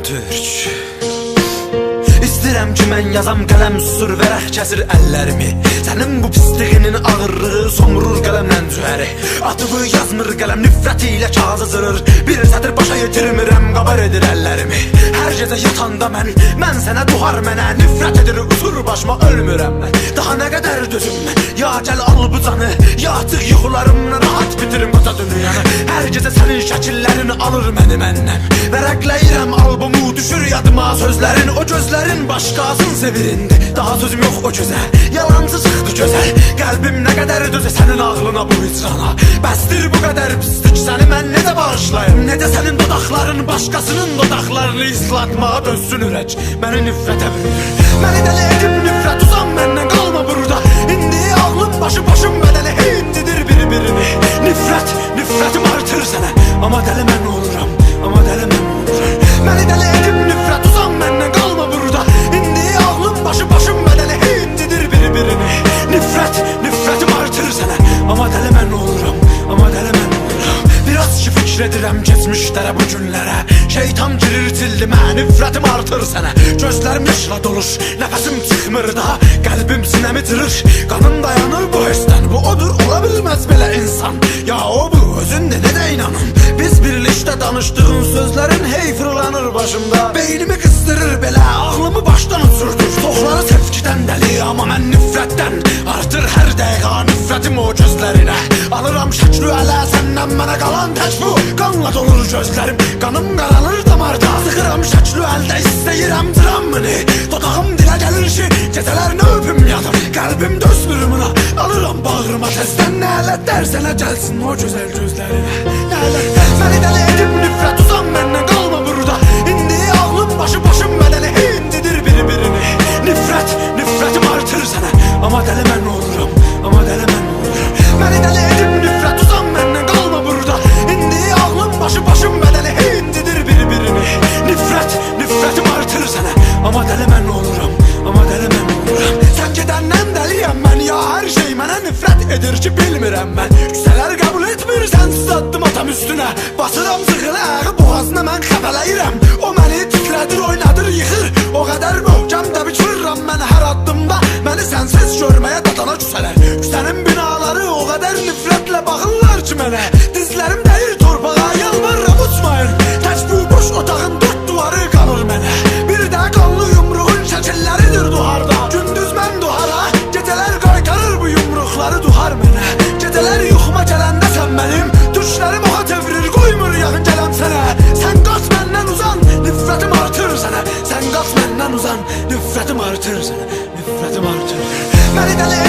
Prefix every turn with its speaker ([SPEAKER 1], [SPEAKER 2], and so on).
[SPEAKER 1] Türk. İstirəm ki mən yazam qələm susur, vərəq kəsir əllərimi. Sənin bu pisliğinin ağırlığı somurur qələmdən cühəri. Atıbı yazmır qələm nifrət ilə kağızı zırır. Bir sətir başa yetirmirəm, qabar edir əllərimi. Hər gecə yatanda mən sənə duhar mənə. Nifrət edir usur başıma, ölmürəm mən. Daha nə qədər dözüm mən, ya gəl al bu canı. Ya artıq yuxularımla rahat bitirim qısa dünyanı. Hər gecə sənin şəkillərin alır məni məndən. Vərəqləyirəm albumu, düşür yadıma sözlərin. O gözlərin başqasın sevirindi, daha sözüm yox o gözə. Yalancı çıxdı gözəl, qəlbim nə qədər dözə sənin ağlına, bu hicrana. Bəsdir bu qədər pislik, səni mən necə bağışlayım? Necə sənin dodaqların başqasının dodaqlarını islatmağa dözsün ürək, məni nifrətə bürünür. Məni dəli edib nifrət, uzan məndən, qalma burada. İndi ağlım başı başım bədəni heyindidir bir-birini. Nifrətim artır sənə, amma dəli mən oluram, amma dəli mən oluram. Məni dəli edib nifrət, uzan məndən, qalma burada. İndi ağlım başı başım bədəni heyindidir bir-birini. Nifrətim artır sənə, amma dəli mən oluram, amma dəli mən oluram. Biraz ki fikr edirəm keçmişlərə, bu günlərə. Şeytan girir cildimə, nifrətim artır sənə. Gözlərim yaşla dolur, nəfəsim çıxmır daha. Qəlbim sinəmi cırır, qanım dayanır bu hissdən. Bu odur, ola bilməz belə insan. Ya o bu, özündə necə inanım. Biz birlikdə danışdığın sözlərin hey fırlanır başımda. Beynimi qızdırır belə, ağlımı başdan uçurdur. Toxları sevgidən dəli, amma mən nifrətdən. Artır hər dəqiqə nifrətim o gözlərinə. Alıram şəkli ələ, səndən mənə qalan tək bu. Qanla dolur gözlərim, qanım qaranır damarda. Sıxıram şəkli əldə, istəyirəm dramını. Dodağım dilə gəlir ki, gecələrini öpüm yadım. Qəlbim dözmür buna, alıram bağrıma təzdən. Nələtlər sənə gəlsin o gözəl gözlərinə. Nələtlər məni dəli edib nifrət, uzan məndən, qalma burada. İndi ağlım başı başım bədəni heyindidir bir-birini. Nifrətim artır sənə, amma dəli mən oluram, amma dəli mən oluram. Məni dəli edib nifrət, uzan məndən, qalma burada. İndi ağlım başı başım bədəni heyindidir bir-birini. Nifrətim artır sənə, amma dəli mən oluram, amma dəli mən oluram. Sən gedəndən dəliyəm mən, ya hər şey mənə nifrət edir ki bilmirəm mən. Küsələr qəbul etmir, sənsiz addım atam üstünə. Basıram zıxılı ağı boğazına, mən xəbələyirəm. O məni titrədir, oynadır, yıxır. O qədər möhkəmdə biçirirəm mən hər addımda. Məni sənsiz görməyə dadana küsələr. Küsənin binaları o qədər nifrətlə baxırlar ki mənə. Dizlərim dəyir torpağa, yalvarıram uçmayın. Tək bu boş otağın dörd duvarı qalır mənə. Bir də qanlı yumruğun şəkilləridir duharda. Gündüz mən duhara, gecələr qaytarır bu yumruqları duhar mənə. Gecələr yuxuma gələndə sən mənim, düşlərim oxa çevirir, qoymur yaxın gələm sənə. Sən qaç məndən uzan, nifrətim artır sənə. Sən qaç məndən uzan, nifrətim artır sənə. Nifrətim artır. Məni dəli